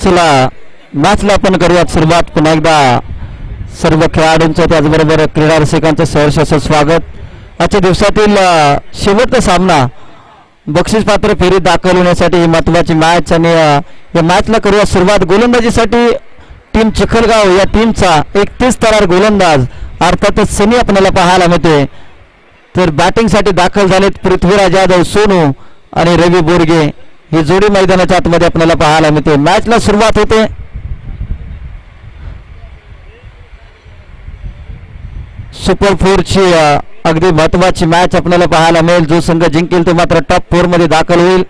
चला मॅचला आपण करूयात सुरुवात. पुन्हा एकदा सर्व खेळाडूंचं त्याचबरोबर क्रीडा रसिकांचं सहर्ष स्वागत. आजच्या दिवसातील शेवटचा सामना बक्षीस पात्र फेरीत दाखल होण्यासाठी ही महत्वाची मॅच आणि या मॅचला करूया सुरुवात. गोलंदाजीसाठी टीम चिखलगाव या टीमचा 31 तरार गोलंदाज अर्थातच सनी आपल्याला पाहायला मिळते. तर बॅटिंगसाठी दाखल झालेत पृथ्वीराज यादव सोनू आणि रवी बोरगे ही जोडी मैदानाच्या आतमध्ये आपल्याला पाहायला मिळते. मॅचला सुरुवात होते. सुपर 4 ची अगदी महत्वाची मॅच आपल्याला पाहायला मिळेल. जो संघ जिंकेल तो मात्र टॉप 4 मध्ये दाखल होईल.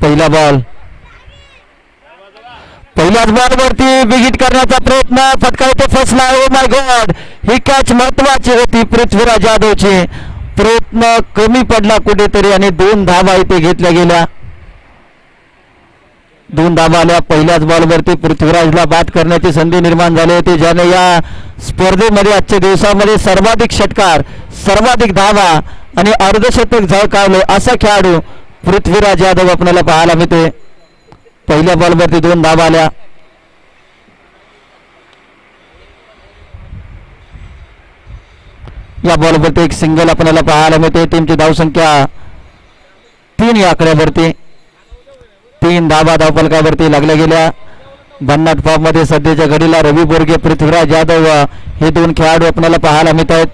पहिला बॉल पहिल्याच बॉलवरती बिगिट करण्याचा प्रयत्न फटका इथे फसला. Oh my God, he catch महत्वाची होती पृथ्वीराज यादवची. प्रयत्न कमी पडला कुठेतरी आणि 2 धावा इथे घेतल्या गेल्या. 2 धावा आल्या. पहिल्याच बॉलवरती पृथ्वीराजला बाद करण्याची संधी निर्माण झाली होती, ज्याने या स्पर्धेमध्ये आजच्या दिवसामध्ये सर्वाधिक षटकार, सर्वाधिक धावा आणि अर्धशतक झळकावले असा खेळाडू पृथ्वीराज यादव आपल्याला पाहायला मिळते. पहिल्या बॉलवरती 2 धावा आल्या. या बॉलवरती एक सिंगल आपल्याला पाहायला मिळते. टीमची धावसंख्या 3 या आकड्यावरती. 3 धावा धावफलकावरती लागल्या गेल्या. भन्नाट फॉर्म मध्ये सध्याच्या घडीला रवी बोरगे, पृथ्वीराज यादव हे 2 खेळाडू आपल्याला पाहायला मिळत आहेत.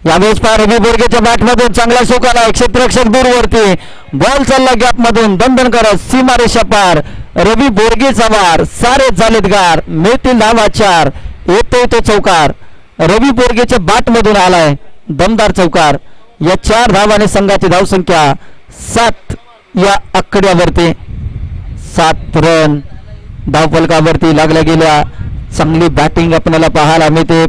यावेळेस पहा रवी बोरगेच्या बॅटमधून चांगला शोक आला. क्षेत्ररक्षक दूरवरती बॉल चालला गॅप मधून दणदण करत सीमारेषा पार. रवी बोरगेचा वार, सारे झालेत गार, मिळतील धावा 4. येतो तो चौकार. रवी बोरगेच्या बॅट मधून आलाय दमदार चौकार. या 4 धावाने संघाची धावसंख्या 7 या आकड्यावरती. 7 रन धावफलकावरती लागल्या गेल्या. चांगली बॅटिंग आपल्याला पाहायला मिळते.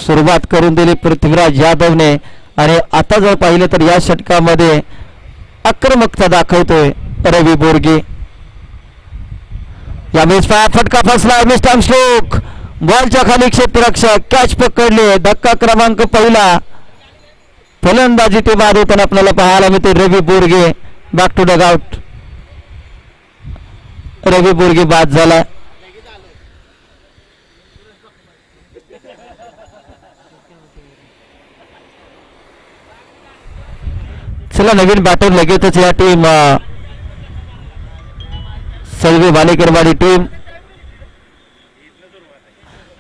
सुरुवात करून दिली पृथ्वीराज यादवने आणि आता जर पाहिलं तर या षटकामध्ये आक्रमकता दाखवतोय रवी बोरगे. यावेळेस फटका फसला. मिस्टर स्ट्रोक बॉलच्या खाली क्षेत्ररक्षक कॅच पकडले. धक्का क्रमांक पहिला. फलंदाजी ते बाद होताना आपल्याला पाहायला मिळते. Ravi Borge back to dugout. Ravi Borge बाद झाला. चला नवीन बॅटर लगेचच या टीम सलवे वालेकरवाडी टीम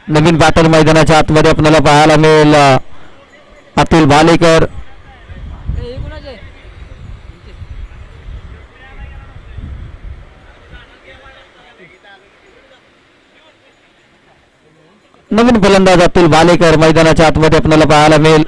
नवीन बॅटर मैदानाच्या आतमध्ये आपल्याला पाहायला मिळेल. अतुल भालेकर, नवीन फलंदाज अतुल भालेकर मैदानाच्या आतमध्ये आपल्याला पाहायला मिळेल.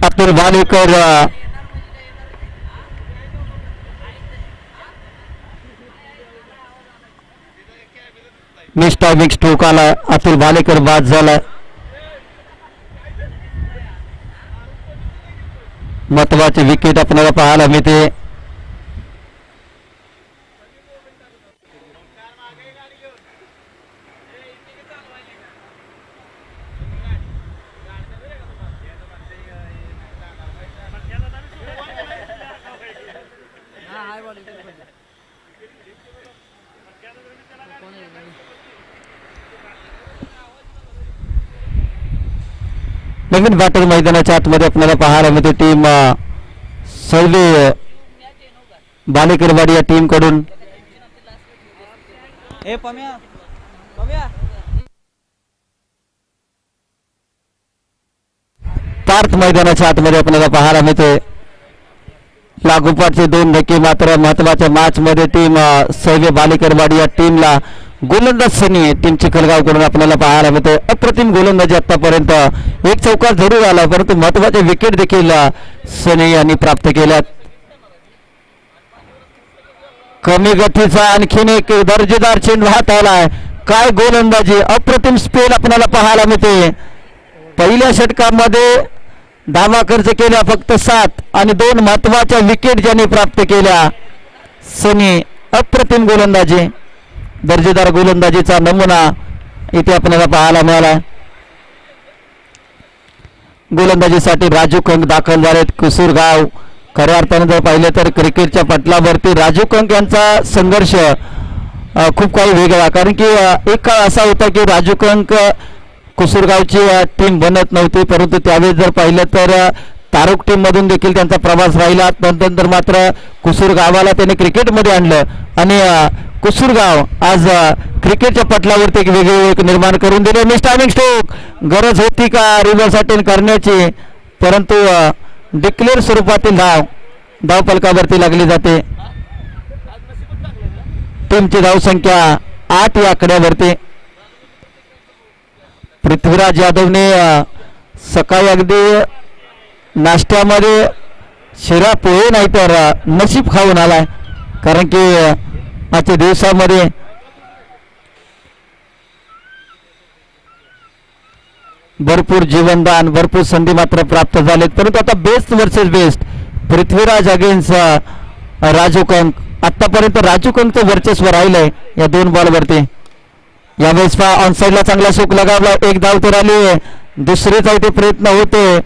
Atul Bhalekar miss timing stroke आला. अतुल भालेकर बाद झाला. महत्वाची विकेट आपल्याला पाहायला मिळते. नवीन बॅटर मैदानाच्या आतमध्ये आपल्याला पाहायला मिळते. टीम सलवे बालेकरवाडी या टीम कडून पार्थ मैदानाच्या आतमध्ये आपल्याला पाहायला मिळते. लागोपाठचे 2 धक्के मात्र महत्वाच्या मॅच मध्ये टीम सैवे बालेकरवाडी या टीमला गोलंदाज सनी टीम चिखलगावकडून आपल्याला पाहायला मिळते. अप्रतिम गोलंदाजी आतापर्यंत एक चौकार जरूर आला परंतु महत्वाचे विकेट देखील सनी यांनी प्राप्त केल्यात. कमी गतीचा आणखीन एक दर्जेदार चेंडू हात आलाय. काय गोलंदाजी अप्रतिम स्पेल आपल्याला पाहायला मिळते. पहिल्या षटकामध्ये धावा खर्च केल्या फक्त 7 आणि 2 महत्वाच्या विकेट ज्यांनी प्राप्त केल्या. सनी अप्रतिम गोलंदाजी दर्जेदार गोलंदाजीचा नमुना इथे आपल्याला पाहायला मिळाला. गोलंदाजीसाठी राजू कंक दाखल झालेत कुसूरगाव. खऱ्या अर्थाने जर पाहिलं तर क्रिकेटच्या पटलावरती राजू कंक यांचा संघर्ष खूप काही वेगळा, कारण की एक काळ असा होता की राजू कंक कुसूरगावची टीम बनत नव्हती परंतु त्यावेळेस जर पाहिलं तर तारुक टीम मधून देखील त्यांचा प्रवास राहिला. नंतर मात्र कुसूरगावाला त्याने क्रिकेटमध्ये आणलं आणि कुसूरगाव आज क्रिकेटच्या पटलावरती एक वेगळी ओळख निर्माण करून दिली. मिस्टायमिंग स्ट्रोक गरज होती का रिव्हर्स अटेंड करण्याची परंतु डिक्लेअर स्वरूपातील धाव फलकावरती लागली जाते. टीमची धावसंख्या 8 या आकड्यावरती. पृथ्वीराज यादवने सकाळी अगदी नाश्त्यामध्ये शिरा पोहे नाही तर नशीब खाऊन आलाय, कारण की आजच्या दिवसामध्ये भरपूर जीवनदान भरपूर संधी मात्र प्राप्त झालेत परंतु आता best versus best Prithviraj against Raju Kank. आतापर्यंत राजू कंकचं वर्चस्व राहिलंय या 2 बॉलवरती. यावेळेस ऑन साईडला चांगला शोक लगावला. 1 धाव तर आली. दुसरे चौथे प्रयत्न होते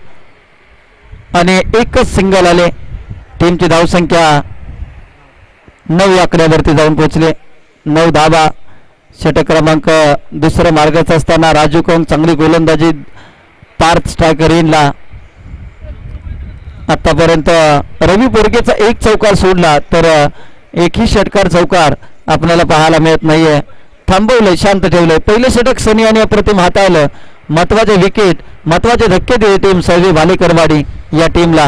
आणि एकच सिंगल आले. टीमची धावसंख्या 9 आकड्यावरती जाऊन पोहोचले. 9 धावा. षटक क्रमांक दुसरं मार्गाचा असताना राजू कंक चांगली गोलंदाजी पार्थ स्ट्रायकर इनला. आतापर्यंत रवी बोरगेचा 1 चौकार सोडला तर एकही षटकार चौकार आपल्याला पाहायला मिळत नाहीये. थांबवलंय, शांत ठेवलंय. पहिलं षटक सनी आणि अप्रतिम हाताळलं. महत्वाचे विकेट महत्वाचे धक्के दिले टीम सैवे बालेकरवाडी या टीमला.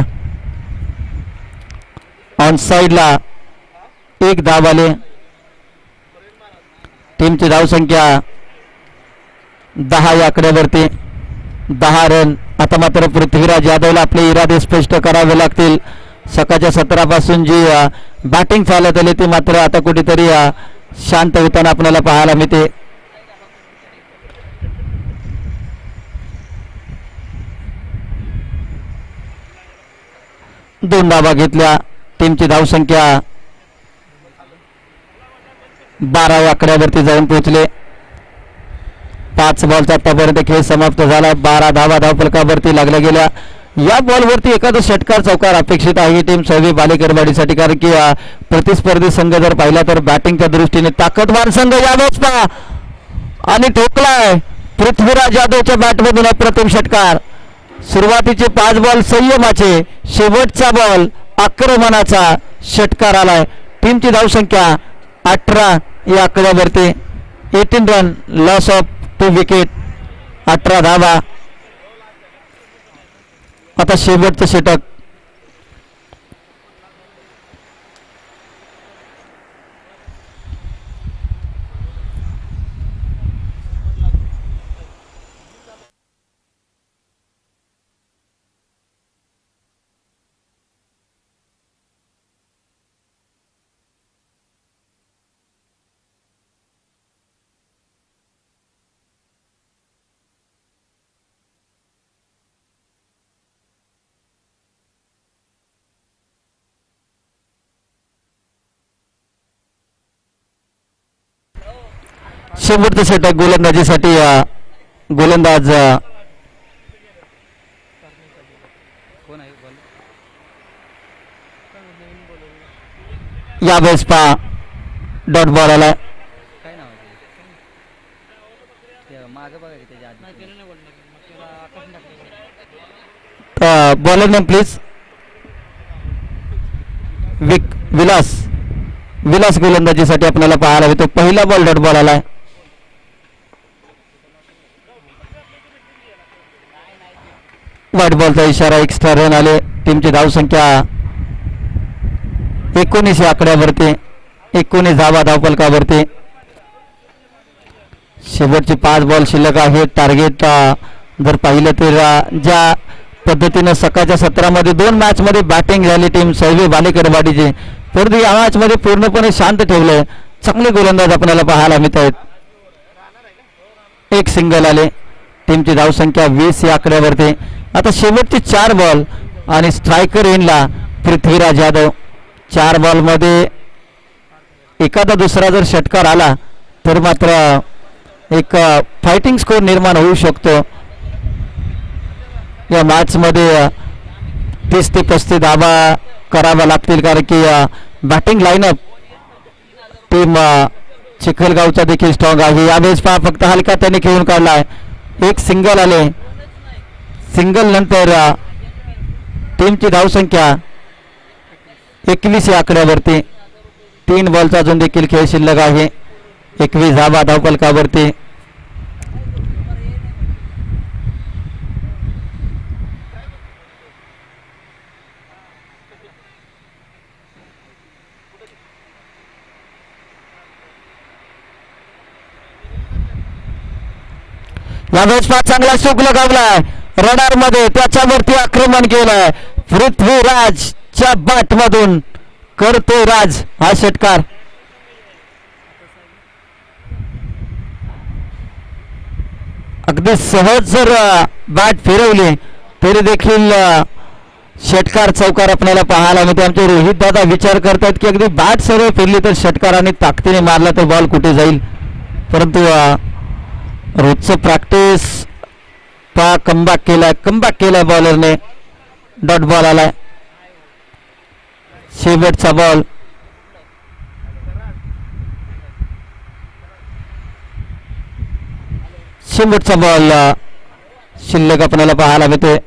ऑन साईडला 1 धाव आले. टीमची धावसंख्या 10 या आकड्यावरती. 10 रन. आता मात्र पृथ्वीराज यादवला आपले इरादे स्पष्ट करावे लागतील. सकाळच्या सत्रापासून जी बॅटिंग चालत आली ती मात्र आता कुठेतरी शांत होताना आपल्याला पाहायला मिळते. दोन धावा घेतल्या. टीमची धावसंख्या 12 या आकड्यावरती जाऊन पोहोचले. 5 बॉलचा आतापर्यंत खेळ समाप्त झाला. 12 धावा धावफलकावरती लागल्या गेल्या. या बॉलवरती एखादा षटकार चौकार अपेक्षित आहे टीम सैवे बालेकरवाडीसाठी, कारण की प्रतिस्पर्धी संघ जर पाहिला तर बॅटिंगच्या दृष्टीने ताकदवार संघ यावेळेस आणि ठोकलाय पृथ्वीराज यादवच्या बॅटमधून अप्रतिम षटकार. सुरुवातीचे 5 बॉल संयमाचे, शेवटचा बॉल आक्रमणाचा षटकार आलाय. टीमची धावसंख्या 18 या आकड्यावरती. 18 रन, लॉस ऑफ 2 विकेट, 18 धावा. आता शेवटचं षटक. शेवटचं षटक गोलंदाजीसाठी. गोलंदाज यावेळेस डॉट बॉल आला. Bowler name please. विलास गोलंदाजीसाठी आपल्याला पाहायला मिळतो. पहिला बॉल डॉट बॉल आलाय. व्हाईट बॉलचा इशारा. एक्स्ट्रा रन आले. टीमची धावसंख्या 19 या आकड्यावरती. 19 धावा धावफलकावरती. शेवटचे 5 बॉल शिल्लक आहेत. टार्गेट जर पाहिलं तर ज्या पद्धतीनं सकाळच्या सत्रामध्ये 2 मॅचमध्ये बॅटिंग झाली टीम सौवी बालेकरवाडीची, परंतु या मॅचमध्ये पूर्णपणे शांत ठेवलंय. चांगले गोलंदाज आपल्याला पाहायला मिळत आहेत. एक सिंगल आले. टीमची धावसंख्या 20 या आकड्यावरती. आता शेवटचे 4 बॉल आणि स्ट्रायकर इनला पृथ्वीराज यादव. 4 बॉलमध्ये एखादा दुसरा जर षटकार आला तर मात्र एक फायटिंग स्कोर निर्माण होऊ शकतो. या मॅचमध्ये 30 ते 35 धावा कराव्या लागतील, कारण की बॅटिंग लाईनअप टीम चिखलगावचा देखील स्ट्रॉंग आहे. यावेळेस पहा फक्त हलका त्याने खेळून काढलाय. एक सिंगल आले. सिंगल नंतर टीमची धावसंख्या 21 या आकड्यावरती. 3 बॉलचा अजून देखील खेळ शिल्लक आहे. 21 धावा धावफलकावरती. यावेळेस चांगला सुख लगावलाय रडार मध्ये. त्याच्यावरती आक्रमण केलंय. पृथ्वीराजच्या बॅट मधून करतोय राज हा षटकार. अगदी सहज जर बॅट फिरवली तरी देखील षटकार चौकार आपल्याला पाहायला मिळते. आमचे रोहित दादा विचार करतात की अगदी बॅट सरळ फिरली तर षटकाराने ताकदीने मारला तर बॉल कुठे जाईल, परंतु रोजचं प्रॅक्टिस पा कमबॅक केलाय बॉलरने. डॉट बॉल आलाय. शेवटचा बॉल. शेवटचा बॉल शिल्लक आपल्याला पाहायला मिळते.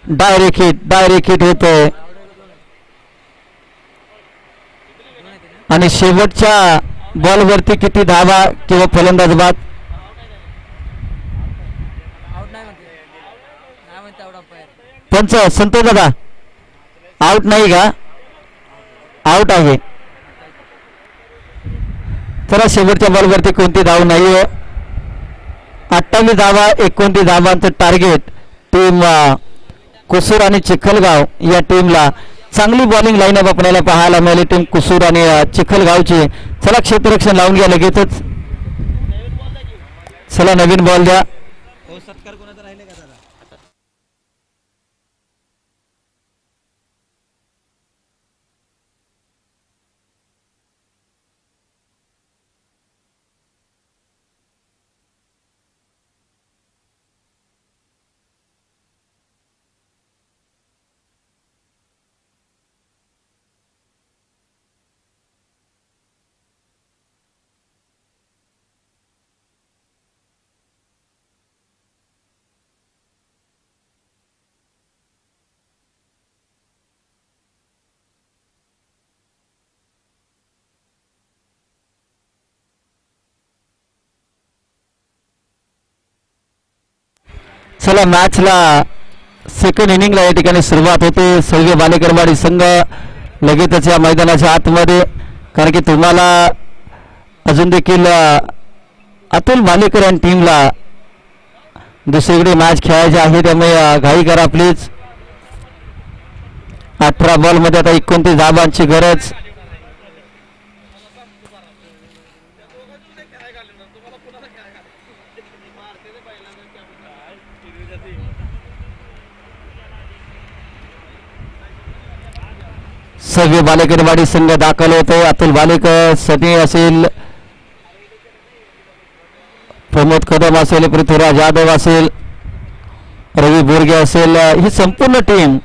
डायरेक्ट हिट होतोय आणि शेवटच्या बॉलवरती किती धावा किंवा फलंदाज बाद. पंच संतोष दादा आउट नाही का? आउट आहे. चला शेवटच्या बॉलवरती कोणती धाव नाही. 28 धावा 29 धावांचं टार्गेट. टीम कुसूर आणि चिखलगाव या टीमला चांगली बॉलिंग लाईनअप आपल्याला पाहायला मिळाली. टीम कुसूर आणि चिखलगावची. चला क्षेत्ररक्षण लावून घ्या लगेचच. चला नवीन बॉल द्या. चला मॅचला सेकंड इनिंगला या ठिकाणी सुरुवात होते. सौव्य बालेकरवाडी संघ लगेचच या मैदानाच्या आतमध्ये, कारण की तुम्हाला अजून देखील अतुल बालेकर आणि टीमला दुसरीकडे मॅच खेळायची आहे, त्यामुळे घाई करा प्लीज. 18 बॉलमध्ये आता 29 धावांची गरज. सौव्य बालेकरवाडी संघ दाखल होतो. अतुल बालेकर, सनी असेल, प्रमोद कदम असेल, पृथ्वीराज यादव असेल, रवी बोरगे असेल, ही संपूर्ण टीम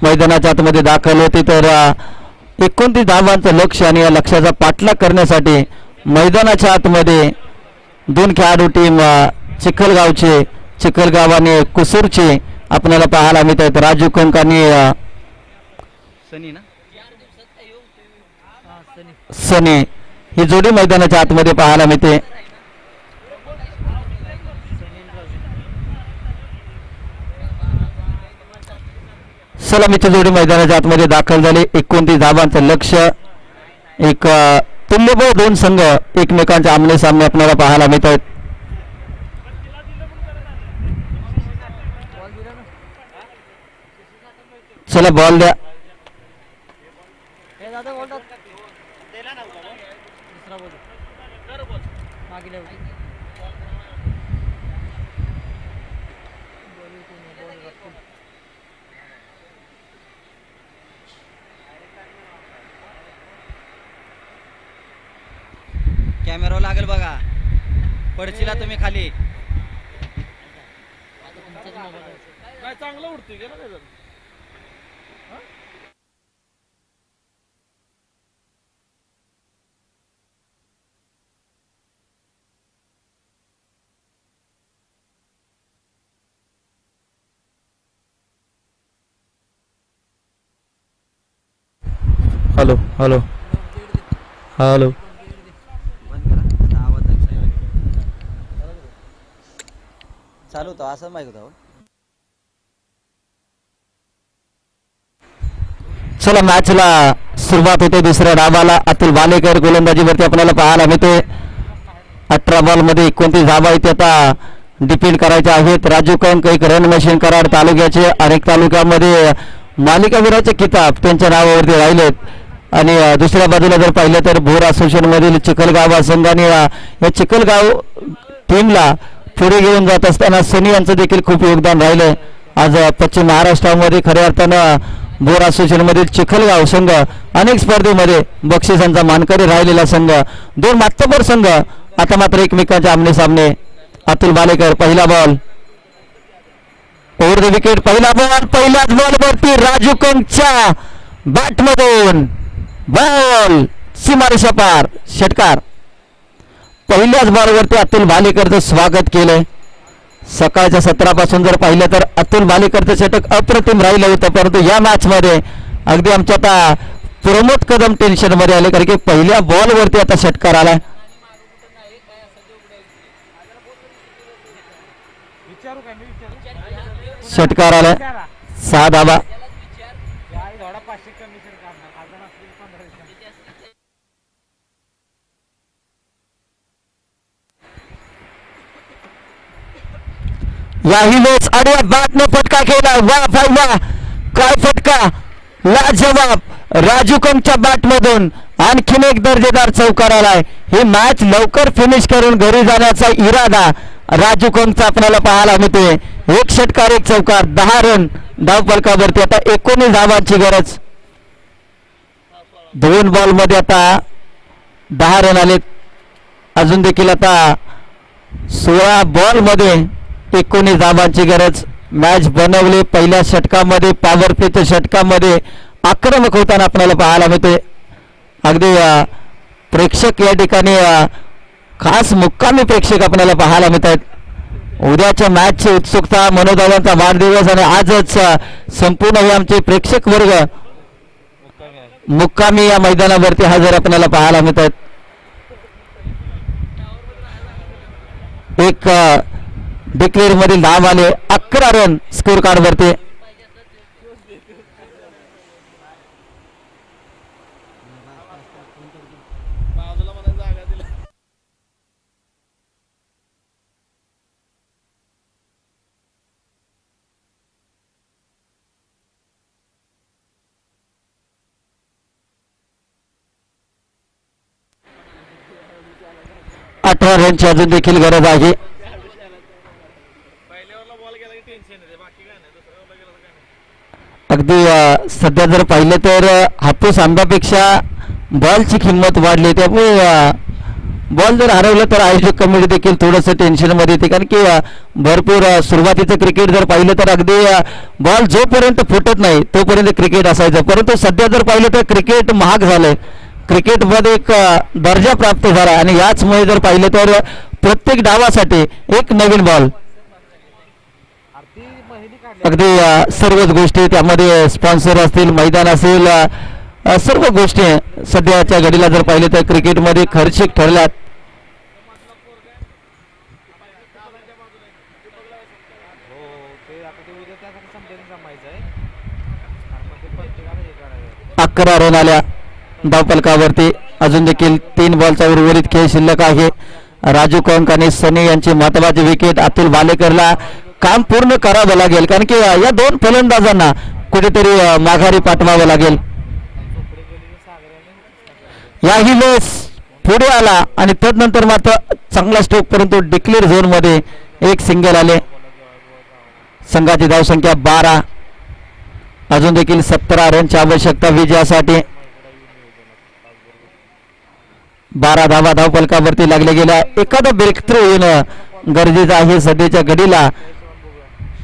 मैदानाच्या आतमध्ये दाखल होती. तर 29 धावांचं लक्ष आणि या लक्ष्याचा पाठलाग करण्यासाठी मैदानाच्या आतमध्ये 2 खेळाडू टीम चिखलगावचे, चिखलगाव आणि कुसूरचे आपल्याला पाहायला मिळत आहेत. राजू कंक आणि सनी ना सनी ही जोडी मैदानाच्या आतमध्ये पाहायला मिळते. सलामीची जोडी मैदानाच्या आतमध्ये दाखल झाली. 29 धावांचं लक्ष. एक तुल्यबळ दोन संघ एकमेकांच्या आमने सामने आपल्याला पाहायला मिळत आहेत. चला बॉल द्या. कॅमेरा लागेल बघा. पडचिला तुम्ही खाली. चांगलं उडतोय गेला काय. Hello hello hello. चालू होतं असं माहित होतं. चला मॅचला सुरुवात होते. दुसऱ्या डावाला अतुल वालेकर गोलंदाजीवरती आपल्याला पाहायला मिळते. 18 बॉल मध्ये 29 धावा इथे आता डिपेंड करायच्या आहेत. राजू कंक एक रन मशीन कराड तालुक्याचे. अनेक तालुक्यामध्ये मालिकावीराचे किताब त्यांच्या नावावरती राहिलेत. आणि दुसऱ्या बाजूला जर पाहिलं तर भोर असोसिएशन मधील चिखलगाव संघाने या चिखलगाव टीमला पुढे घेऊन जात असताना सनी यांचं देखील खूप योगदान राहिलंय. आज पश्चिम महाराष्ट्रामध्ये खऱ्या अर्थानं भोर असोसिएशन मधील चिखलगाव संघ अनेक स्पर्धेमध्ये बक्षिसांचा मानकरी राहिलेला संघ. दोन मातबर संघ आता मात्र एकमेकांच्या आमने सामने. अतुल बालेकर पहिला बॉल ओव्हर द विकेट. पहिला बॉल पहिल्याच बॉलवरती राजू कंकच्या बॅटमधून बॉल सीमारेषा पार. षटकार. पहिल्याच बॉलवरती अतुल बालेकरचं स्वागत केलंय. सकाळच्या सत्रापासून जर पाहिलं तर अतुल बालेकरचं षटक अप्रतिम राहिलं होतं. परंतु या मॅच मध्ये अगदी आमच्या आता प्रमोद कदम टेन्शन मध्ये आले, कारण की पहिल्या बॉलवरती आता षटकार आलाय. षटकार आलाय. 6 धावा. याही वेळेस आडव्या बॅटने फटका केला. वा फायला काय फटका. लाजवाब. राजू कंकच्या बॅटमधून आणखीन एक दर्जेदार चौकार आलाय. ही मॅच लवकर फिनिश करून घरी जाण्याचा इरादा राजू कंकचा आपल्याला पाहायला मिळते. एक षटकार एक चौकार 10 रन धावफलकावरती. आता 19 धावांची गरज. 2 बॉल मध्ये आता 10 रन आलेत. अजून देखील आता 16 बॉल मध्ये 19 धावांची गरज. मॅच बनवले पहिल्या षटकामध्ये. पॉवर प्लेच्या षटकामध्ये आक्रमक होताना आपल्याला पाहायला मिळते. अगदी प्रेक्षक या ठिकाणी खास मुक्कामी प्रेक्षक आपल्याला पाहायला मिळतात. उद्याच्या मॅचची उत्सुकता, मनोदावांचा वाढदिवस आणि आजच संपूर्ण हे आमचे प्रेक्षक वर्ग मुक्कामी या मैदानावरती हजर आपल्याला पाहायला मिळतात. एक डिक्लेअर मधील धाव आले. 11 रन स्कोर कार्ड वरती. अठरा रनची अजून देखील गरज आहे. अगदी सध्या जर पाहिलं तर हापूस आंब्यापेक्षा बॉलची किंमत वाढली. त्यामुळे बॉल जर हरवलं तर आयोजक कमिटी देखील थोडंसं टेन्शनमध्ये येते, कारण की भरपूर सुरुवातीचं क्रिकेट जर पाहिलं तर अगदी बॉल जोपर्यंत फुटत नाही तोपर्यंत क्रिकेट असायचं. परंतु सध्या जर पाहिलं तर क्रिकेट महाग झालंय. क्रिकेटमध्ये एक दर्जा प्राप्त झाला आणि याचमुळे जर पाहिलं तर प्रत्येक डावासाठी एक नवीन बॉल. अगदी सर्वच गोष्टी त्यामध्ये स्पॉन्सर असतील, मैदान असेल, सर्व गोष्टी सध्याच्या घडीला जर पाहिले तर क्रिकेटमध्ये खर्चिक ठरल्यात. हो ते आता ते उद्या त्यासाठी समजायला जमायचं आहे आणि मग ते प्रत्येकाला हे करायचं. 11 रन आल्या धावफलकावरती. अजून देखील 3 बॉलचा उर्वरित खेळ शिल्लक आहे. राजू कंक आणि सनी यांची महत्वाची विकेट. अतुल भालेकरला काम पूर्ण करावं लागेल कारण की या दोन फलंदाजांना कुठेतरी माघारी पाठवावं लागेल. झोपडे गेलेले सागराने याही वेळेस पुढे आला आणि त्यानंतर मात्र चांगला स्ट्रोक परंतु डिक्लेअर झोन मध्ये एक सिंगल आले. संघाची धावसंख्या 12. अजून देखील 17 रनची आवश्यकता विजयासाठी. 12 धावा धावफलकावरती लागल्या गेल्या. एखादा ब्रेक थ्रू येणं गरजेचं आहे सध्याच्या घडीला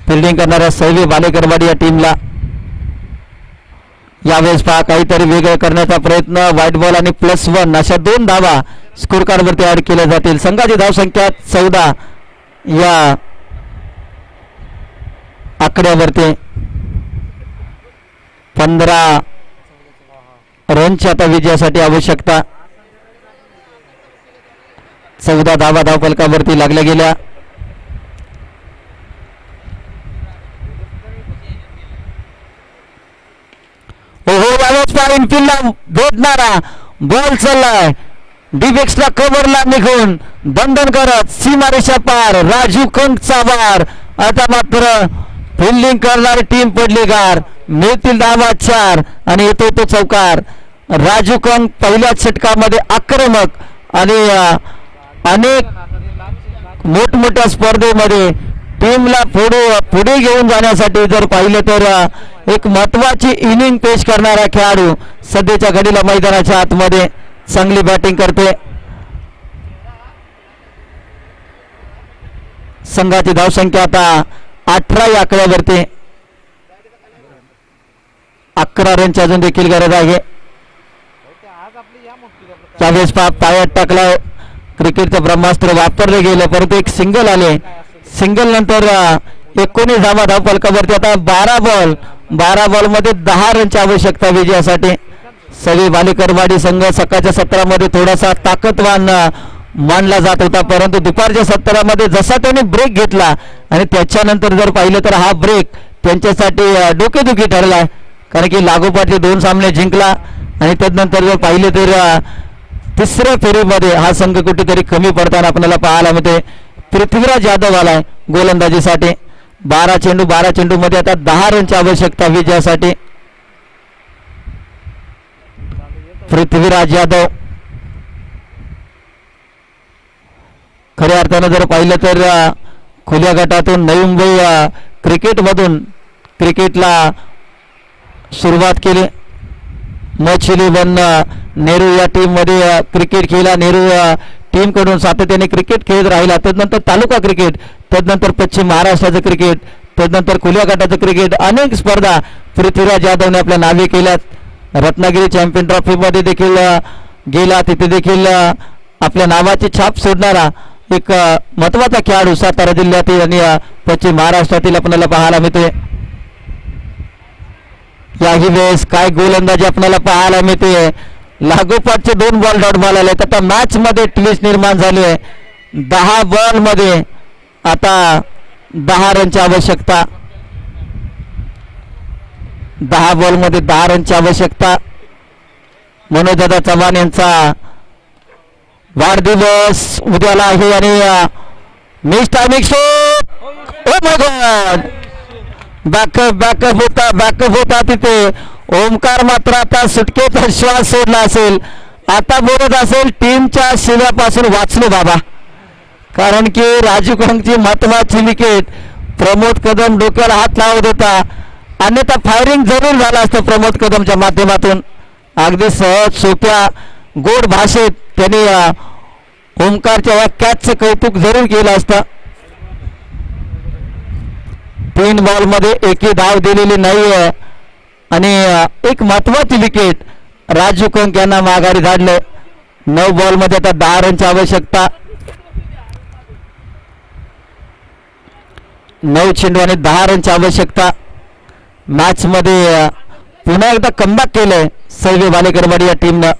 फिल्डिंग करणाऱ्या सैवी बालेकरवाडी या टीमला. यावेळेस पहा काहीतरी वेगळं करण्याचा प्रयत्न. व्हाईट बॉल आणि +1 अशा 2 धावा स्कोर कार्ड वरती ऍड केल्या जातील. संघाची धावसंख्या 14 या आकड्यावरती. 15 रनची आता विजयासाठी आवश्यकता. 14 धावा धावफलकावरती लागल्या गेल्या. ओहो यावेळेस पहा इनफिल्डला भेटणारा बॉल चाललाय डिबेक्सला कव्हरला निघून दंडन करत सीमारेषा पार. राजू कंकचा वार. आता मात्र फिल्डिंग करणारी टीम पडली गार. मिळतील धावा 4 आणि येतो तो चौकार. राजू कंक पहिल्या षटकामध्ये आक्रमक आणि अनेक मोठमोठ्या स्पर्धेमध्ये टीमला पुढे घेऊन जाण्यासाठी जर पाहिलं तर एक महत्वाची इनिंग पेश करणारा खेळाडू सध्याच्या घडीला मैदानाच्या आतमध्ये चांगली बॅटिंग करते. संघाची धावसंख्या आता 18 या आकड्यावरती. 11 रनची अजून देखील गरज आहे. ते आज आपली या मोठी त्यावेळेस पायात टाकला. क्रिकेटचं ब्रह्मास्त्र वापरलं गेलं परंतु एक सिंगल आले. सिंगल नंतर 19 धावा धावफलकावरती. आता 12 बॉल मध्ये 10 रनची आवश्यकता विजयासाठी. सगळी बालेकरवाडी संघ सकाळच्या सत्रामध्ये थोडासा ताकदवान मानला जात होता परंतु दुपारच्या सत्रामध्ये जसा त्यांनी ब्रेक घेतला आणि त्याच्यानंतर जर पाहिलं तर हा ब्रेक त्यांच्यासाठी डोकेदुखी ठरला कारण की लागोपाठचे 2 सामने जिंकला आणि त्यानंतर जर पाहिले तर तिसऱ्या फेरीमध्ये हा संघ कुठेतरी कमी पडताना आपल्याला पाहायला मिळते. पृथ्वीराज यादव आलाय गोलंदाजीसाठी. 12 चेंडू मध्ये आता 10 रनची आवश्यकता विजयासाठी. पृथ्वीराज यादव खऱ्या अर्थानं जर पाहिलं तर खुल्या गटातून नवी मुंबई क्रिकेटमधून क्रिकेटला सुरुवात केली. मछली वन नेहरू या टीम मध्ये क्रिकेट खेळला. नेहरू टीम कडून सातत्याने क्रिकेट खेळत राहिला. त्यानंतर तालुका क्रिकेट, त्यानंतर पश्चिम महाराष्ट्राचं क्रिकेट, त्यानंतर खुल्या गटाचं क्रिकेट अनेक स्पर्धा पृथ्वीराज यादवने आपल्या नावे केल्यात. रत्नागिरी चॅम्पियन ट्रॉफी मध्ये देखील गेला. तिथे देखील आपल्या नावाची छाप सोडणारा एक महत्वाचा खेळाडू सातारा जिल्ह्यातील आणि पश्चिम महाराष्ट्रातील आपल्याला पाहायला मिळते. याही वेळेस काय गोलंदाजी आपल्याला पाहायला मिळते. लागोपाठचे 2 बॉल डॉट बॉल आले. आता मॅच मध्ये ट्विस्ट निर्माण झाली आहे. 10 बॉल मध्ये आता 10 रनची आवश्यकता. 10 बॉल मध्ये 10 रनची आवश्यकता. मनोजदादा चव्हाण यांचा वाढदिवस उद्याला आहे आणि miss timing shot. Oh my God. Backup होता तिथे. ओमकार मात्र आता सुटकेचा श्वास सोडला असेल. आता बोलत असेल टीमच्या शिव्यापासून वाचलो बाबा कारण की राजू कंकची महत्वाची विकेट. प्रमोद कदम डोक्याला हात लावत होता अन्यथा फायरिंग जरूर झालं असतं प्रमोद कदमच्या माध्यमातून. अगदी सहज सोप्या गोड भाषेत त्यांनी ओमकारच्या या कॅचचं कौतुक जरूर केलं असतं. 3 बॉल मध्ये एकही धाव दिलेली नाहीये आणि एक महत्वाची विकेट राजू कंक यांना माघारी धाडले. 9 बॉल मध्ये आता 10 रनची आवश्यकता. 9 चेंडू आणि 10 रनची आवश्यकता. मॅच मध्ये पुन्हा एकदा कमबॅक केलंय सैवी बालेकरवाडी या टीमनं.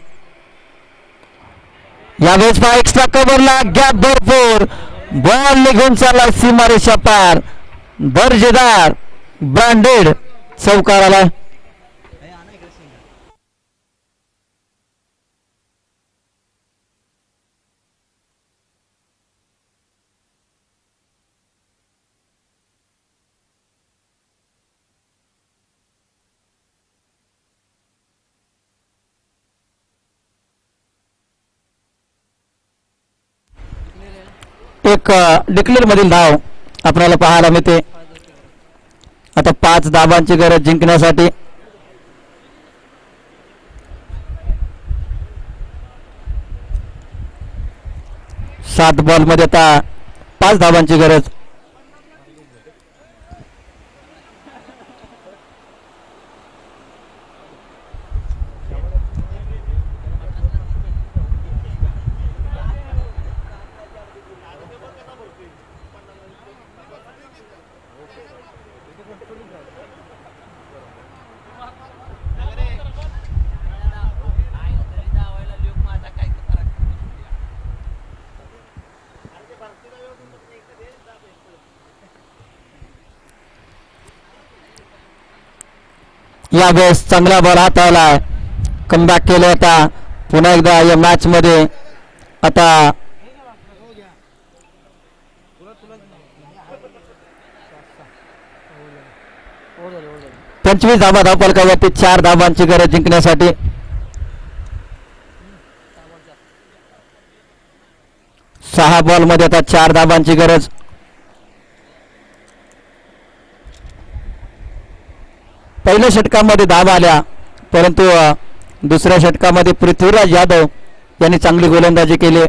यावेळेस पहा एक्स्ट्रा कव्हरला गॅप भरपूर बॉल निघून चालला सीमारेषा पार दर्जेदार ब्रँडेड चौकार आला. एक डिक्लेअर मधील धाव आपल्याला पाहायला मिळते. आता 5 धावांची गरज जिंकण्यासाठी. सात बॉल मध्ये आता 5 धावांची गरज. यावेळेस चांगला बॉल हाताळला कमबॅक केलं. आता पुन्हा एकदा या मॅच मध्ये आता 25 धावा धावफलकावरती 4 धावांची गरज जिंकण्यासाठी. सहा बॉल मध्ये आता 4 धावांची गरज. पहिल्या षटकामध्ये धावा आल्या परंतु दुसऱ्या षटकामध्ये पृथ्वीराज यादव यांनी चांगली गोलंदाजी केली.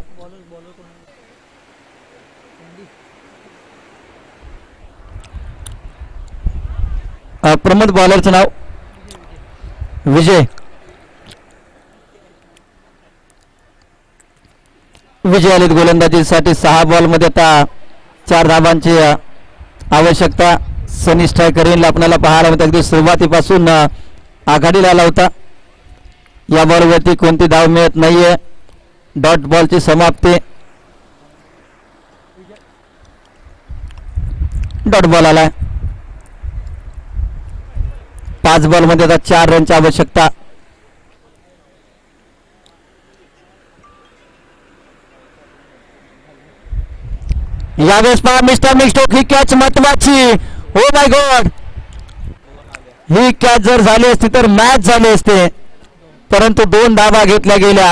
प्रमोद बॉलरचं नाव विजय. विजय आलीत गोलंदाजीसाठी. 6 बॉल मध्ये आता 4 धावांची आवश्यकता. सनी स्ट्रायकर येईल आपल्याला पाहायला मिळतं. अगदी सुरुवातीपासून आघाडीला आला होता. या बॉलवरती कोणती धाव मिळत नाहीये. डॉट बॉलची समाप्ती. डॉट बॉल आलाय. 5 बॉल मध्ये आता 4 रनची आवश्यकता. यावेळेस पहा मिस्टर मिस्टोक ही कॅच महत्वाची. हो माय गॉड, ही कॅच जर झाली असती तर मॅच झाली असते परंतु 2 धावा घेतल्या गेल्या.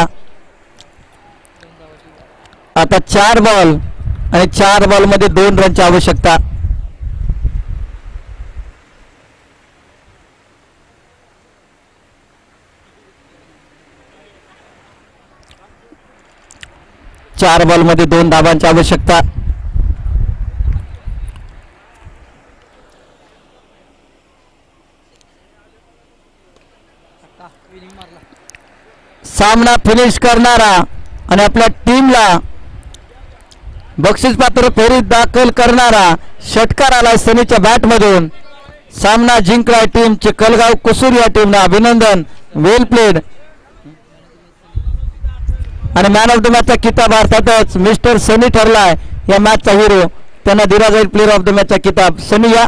आता 4 बॉल आणि 4 बॉल मध्ये 2 रनची आवश्यकता. चार बॉल मध्ये 2 धावांची आवश्यकता. सामना फिनिश करणारा आणि आपल्या टीमला बक्षीस पात्र फेरीत दाखल करणारा षटकार आला सनीच्या बॅट मधून. सामना जिंकला टीम चिखलगाव कुसूर या टीमला. अभिनंदन, वेल प्लेड. आणि मॅन ऑफ द मॅचचा किताब अर्थातच मिस्टर सनी ठरलाय या मॅचचा हिरो. त्यांना दिला जाईल प्लेअर ऑफ द मॅचचा किताब. सनी या.